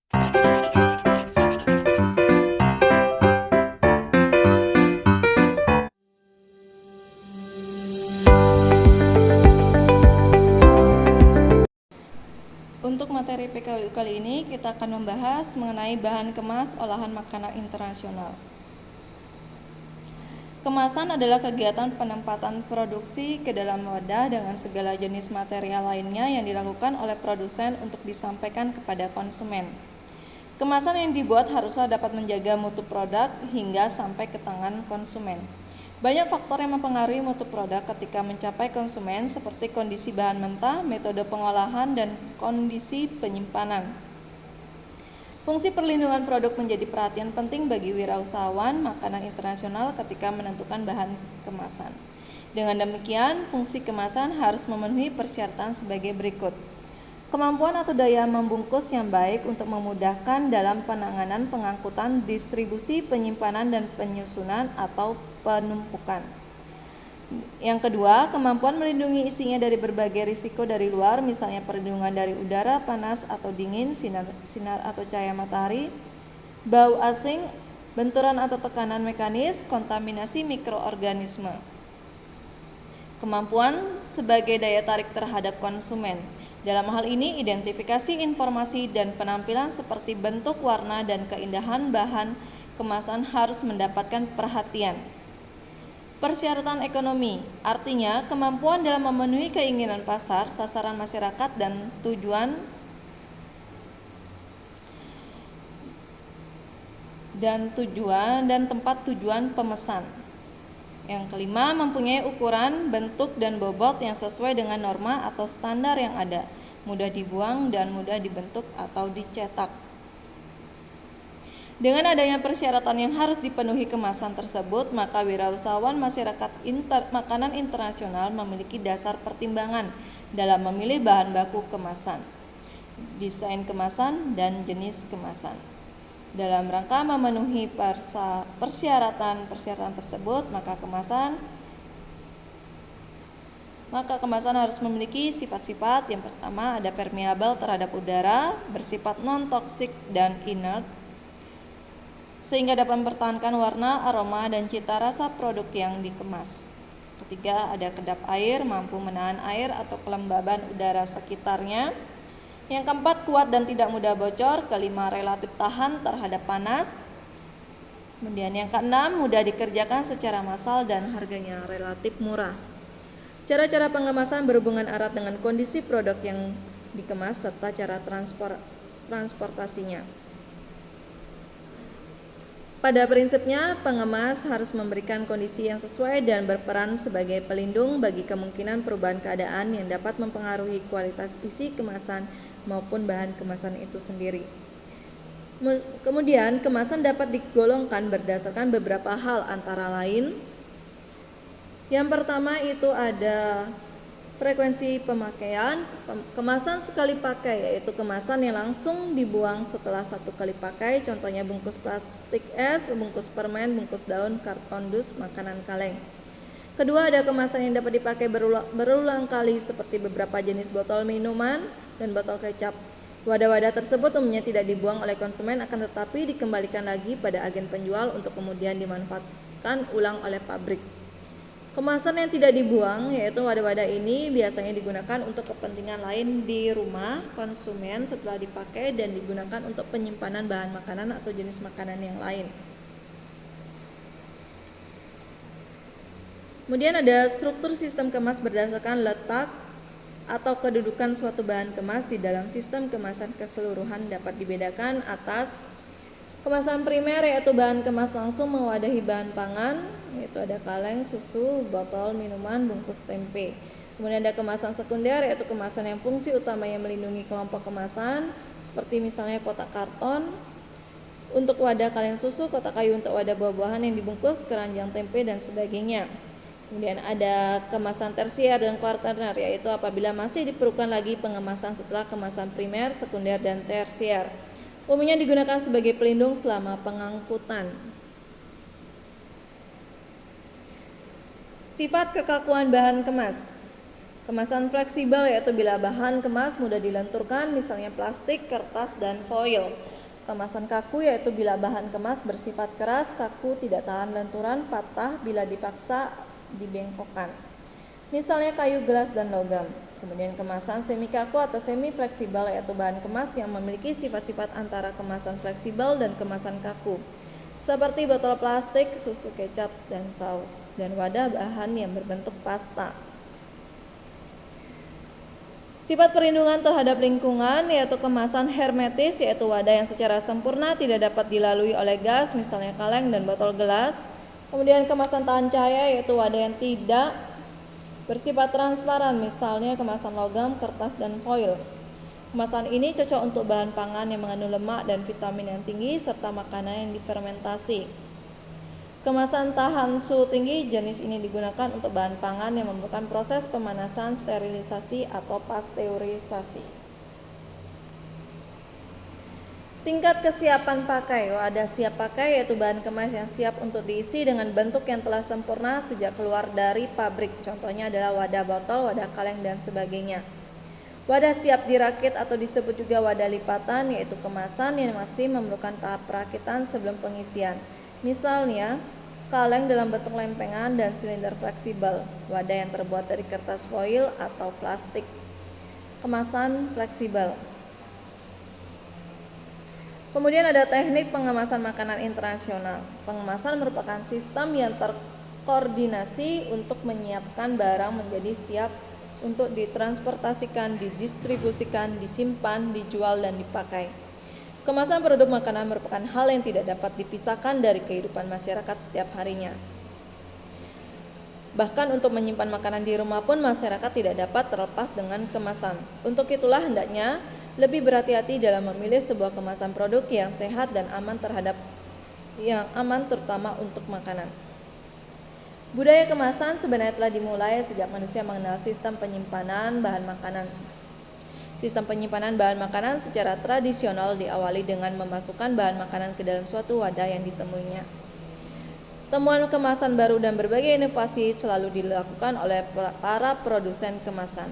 Untuk materi PKWU kali ini kita akan membahas mengenai bahan kemas olahan makanan internasional. Kemasan adalah kegiatan penempatan produksi ke dalam wadah dengan segala jenis material lainnya yang dilakukan oleh produsen untuk disampaikan kepada konsumen. Kemasan yang dibuat haruslah dapat menjaga mutu produk hingga sampai ke tangan konsumen. Banyak faktor yang mempengaruhi mutu produk ketika mencapai konsumen seperti kondisi bahan mentah, metode pengolahan, dan kondisi penyimpanan. Fungsi perlindungan produk menjadi perhatian penting bagi wirausahawan makanan internasional ketika menentukan bahan kemasan. Dengan demikian, fungsi kemasan harus memenuhi persyaratan sebagai berikut. Kemampuan atau daya membungkus yang baik untuk memudahkan dalam penanganan, pengangkutan, distribusi, penyimpanan, dan penyusunan atau penumpukan. Yang kedua, kemampuan melindungi isinya dari berbagai risiko dari luar, misalnya perlindungan dari udara, panas atau dingin, sinar atau cahaya matahari, bau asing, benturan atau tekanan mekanis, kontaminasi mikroorganisme. Kemampuan sebagai daya tarik terhadap konsumen. Dalam hal ini, identifikasi informasi dan penampilan seperti bentuk, warna, dan keindahan bahan kemasan harus mendapatkan perhatian. Persyaratan ekonomi, artinya kemampuan dalam memenuhi keinginan pasar, sasaran masyarakat, dan tujuan dan tempat tujuan pemesan. Yang kelima, mempunyai ukuran, bentuk, dan bobot yang sesuai dengan norma atau standar yang ada, mudah dibuang dan mudah dibentuk atau dicetak. Dengan adanya persyaratan yang harus dipenuhi kemasan tersebut, maka wirausahawan masyarakat makanan internasional memiliki dasar pertimbangan dalam memilih bahan baku kemasan, desain kemasan, dan jenis kemasan. Dalam rangka memenuhi persyaratan tersebut, maka kemasan harus memiliki sifat-sifat. Yang pertama, ada permeabel terhadap udara, bersifat non-toksik dan inert, sehingga dapat mempertahankan warna, aroma, dan cita rasa produk yang dikemas. Ketiga, ada kedap air, mampu menahan air atau kelembaban udara sekitarnya. Yang keempat, kuat dan tidak mudah bocor. Kelima, relatif tahan terhadap panas. Kemudian yang keenam, mudah dikerjakan secara massal dan harganya relatif murah. Cara-cara pengemasan berhubungan erat dengan kondisi produk yang dikemas serta cara transportasinya. Pada prinsipnya, pengemas harus memberikan kondisi yang sesuai dan berperan sebagai pelindung bagi kemungkinan perubahan keadaan yang dapat mempengaruhi kualitas isi kemasan maupun bahan kemasan itu sendiri. Kemudian, kemasan dapat digolongkan berdasarkan beberapa hal, antara lain, yang pertama itu ada frekuensi pemakaian. Kemasan sekali pakai, yaitu kemasan yang langsung dibuang setelah satu kali pakai, contohnya bungkus plastik es, bungkus permen, bungkus daun, karton dus, makanan kaleng. Kedua, ada kemasan yang dapat dipakai berulang kali seperti beberapa jenis botol minuman dan botol kecap. Wadah-wadah tersebut umumnya tidak dibuang oleh konsumen, akan tetapi dikembalikan lagi pada agen penjual untuk kemudian dimanfaatkan ulang oleh pabrik. Kemasan yang tidak dibuang, yaitu wadah-wadah ini biasanya digunakan untuk kepentingan lain di rumah konsumen setelah dipakai dan digunakan untuk penyimpanan bahan makanan atau jenis makanan yang lain. Kemudian ada struktur sistem kemas berdasarkan letak atau kedudukan suatu bahan kemas di dalam sistem kemasan keseluruhan. Dapat dibedakan atas kemasan primer, yaitu bahan kemas langsung mewadahi bahan pangan, yaitu ada kaleng, susu, botol minuman, bungkus tempe. Kemudian ada kemasan sekunder, yaitu kemasan yang fungsi utamanya melindungi kelompok kemasan, seperti misalnya kotak karton untuk wadah kaleng susu, kotak kayu untuk wadah buah-buahan yang dibungkus, keranjang tempe, dan sebagainya. Kemudian ada kemasan tersier dan kuarterner, yaitu apabila masih diperlukan lagi pengemasan setelah kemasan primer, sekunder, dan tersier. Umumnya digunakan sebagai pelindung selama pengangkutan. Sifat kekakuan bahan kemas. Kemasan fleksibel, yaitu bila bahan kemas mudah dilenturkan, misalnya plastik, kertas, dan foil. Kemasan kaku yaitu bila bahan kemas bersifat keras, kaku, tidak tahan lenturan, patah bila dipaksa dibengkokkan. Misalnya kayu, gelas, dan logam. Kemudian kemasan semi kaku atau semi fleksibel yaitu bahan kemas yang memiliki sifat-sifat antara kemasan fleksibel dan kemasan kaku. Seperti botol plastik, susu, kecap, dan saus, dan wadah bahan yang berbentuk pasta. Sifat perlindungan terhadap lingkungan yaitu kemasan hermetis yaitu wadah yang secara sempurna tidak dapat dilalui oleh gas, misalnya kaleng dan botol gelas. Kemudian kemasan tahan cahaya yaitu wadah yang tidak bersifat transparan, misalnya kemasan logam, kertas, dan foil. Kemasan ini cocok untuk bahan pangan yang mengandung lemak dan vitamin yang tinggi serta makanan yang difermentasi. Kemasan tahan suhu tinggi jenis ini digunakan untuk bahan pangan yang memerlukan proses pemanasan, sterilisasi, atau pasteurisasi. Tingkat kesiapan pakai. Wadah siap pakai yaitu bahan kemas yang siap untuk diisi dengan bentuk yang telah sempurna sejak keluar dari pabrik. Contohnya adalah wadah botol, wadah kaleng, dan sebagainya. Wadah siap dirakit atau disebut juga wadah lipatan yaitu kemasan yang masih memerlukan tahap perakitan sebelum pengisian. Misalnya, kaleng dalam bentuk lempengan dan silinder fleksibel, wadah yang terbuat dari kertas foil atau plastik. Kemasan fleksibel. Kemudian ada teknik pengemasan makanan internasional. Pengemasan merupakan sistem yang terkoordinasi untuk menyiapkan barang menjadi siap untuk ditransportasikan, didistribusikan, disimpan, dijual, dan dipakai. Kemasan produk makanan merupakan hal yang tidak dapat dipisahkan dari kehidupan masyarakat setiap harinya. Bahkan untuk menyimpan makanan di rumah pun masyarakat tidak dapat terlepas dengan kemasan. Untuk itulah hendaknya lebih berhati-hati dalam memilih sebuah kemasan produk yang sehat dan aman terutama untuk makanan. Budaya kemasan sebenarnya telah dimulai sejak manusia mengenal sistem penyimpanan bahan makanan. Sistem penyimpanan bahan makanan secara tradisional diawali dengan memasukkan bahan makanan ke dalam suatu wadah yang ditemuinya. Temuan kemasan baru dan berbagai inovasi selalu dilakukan oleh para produsen kemasan.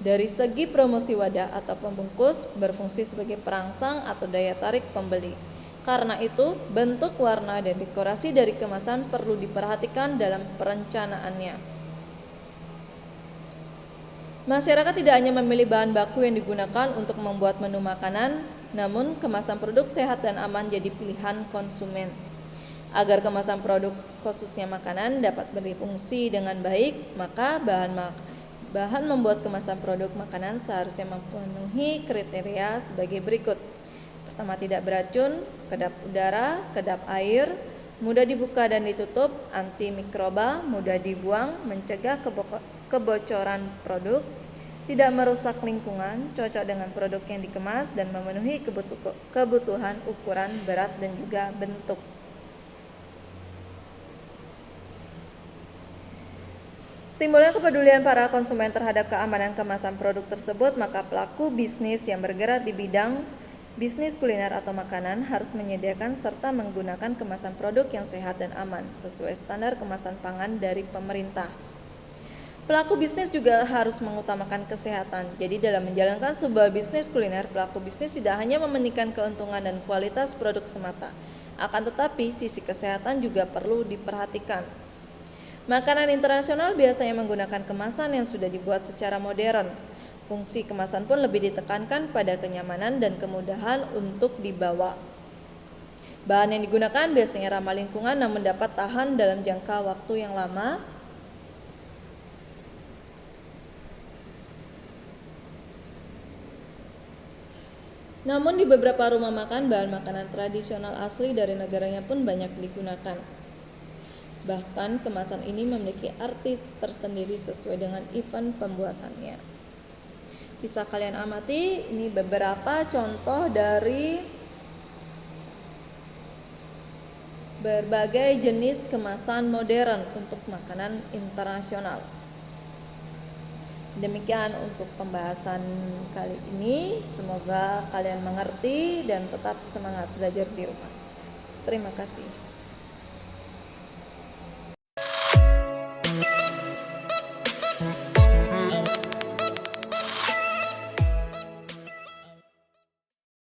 Dari segi promosi wadah atau pembungkus berfungsi sebagai perangsang atau daya tarik pembeli. Karena itu, bentuk, warna, dan dekorasi dari kemasan perlu diperhatikan dalam perencanaannya. Masyarakat tidak hanya memilih bahan baku yang digunakan untuk membuat menu makanan, namun kemasan produk sehat dan aman jadi pilihan konsumen. Agar kemasan produk khususnya makanan dapat berfungsi dengan baik, maka bahan membuat kemasan produk makanan seharusnya memenuhi kriteria sebagai berikut. Pertama, tidak beracun, kedap udara, kedap air, mudah dibuka dan ditutup, anti mikroba, mudah dibuang, mencegah kebocoran produk, tidak merusak lingkungan, cocok dengan produk yang dikemas, dan memenuhi kebutuhan ukuran, berat, dan juga bentuk. Timbulnya kepedulian para konsumen terhadap keamanan kemasan produk tersebut, maka pelaku bisnis yang bergerak di bidang bisnis kuliner atau makanan harus menyediakan serta menggunakan kemasan produk yang sehat dan aman sesuai standar kemasan pangan dari pemerintah. Pelaku bisnis juga harus mengutamakan kesehatan. Jadi dalam menjalankan sebuah bisnis kuliner, pelaku bisnis tidak hanya mementingkan keuntungan dan kualitas produk semata, akan tetapi sisi kesehatan juga perlu diperhatikan. Makanan internasional biasanya menggunakan kemasan yang sudah dibuat secara modern. Fungsi kemasan pun lebih ditekankan pada kenyamanan dan kemudahan untuk dibawa. Bahan yang digunakan biasanya ramah lingkungan namun dapat tahan dalam jangka waktu yang lama. Namun di beberapa rumah makan, bahan makanan tradisional asli dari negaranya pun banyak digunakan. Bahkan kemasan ini memiliki arti tersendiri sesuai dengan event pembuatannya. Bisa kalian amati, ini beberapa contoh dari berbagai jenis kemasan modern untuk makanan internasional. Demikian untuk pembahasan kali ini. Semoga kalian mengerti dan tetap semangat belajar di rumah. Terima kasih.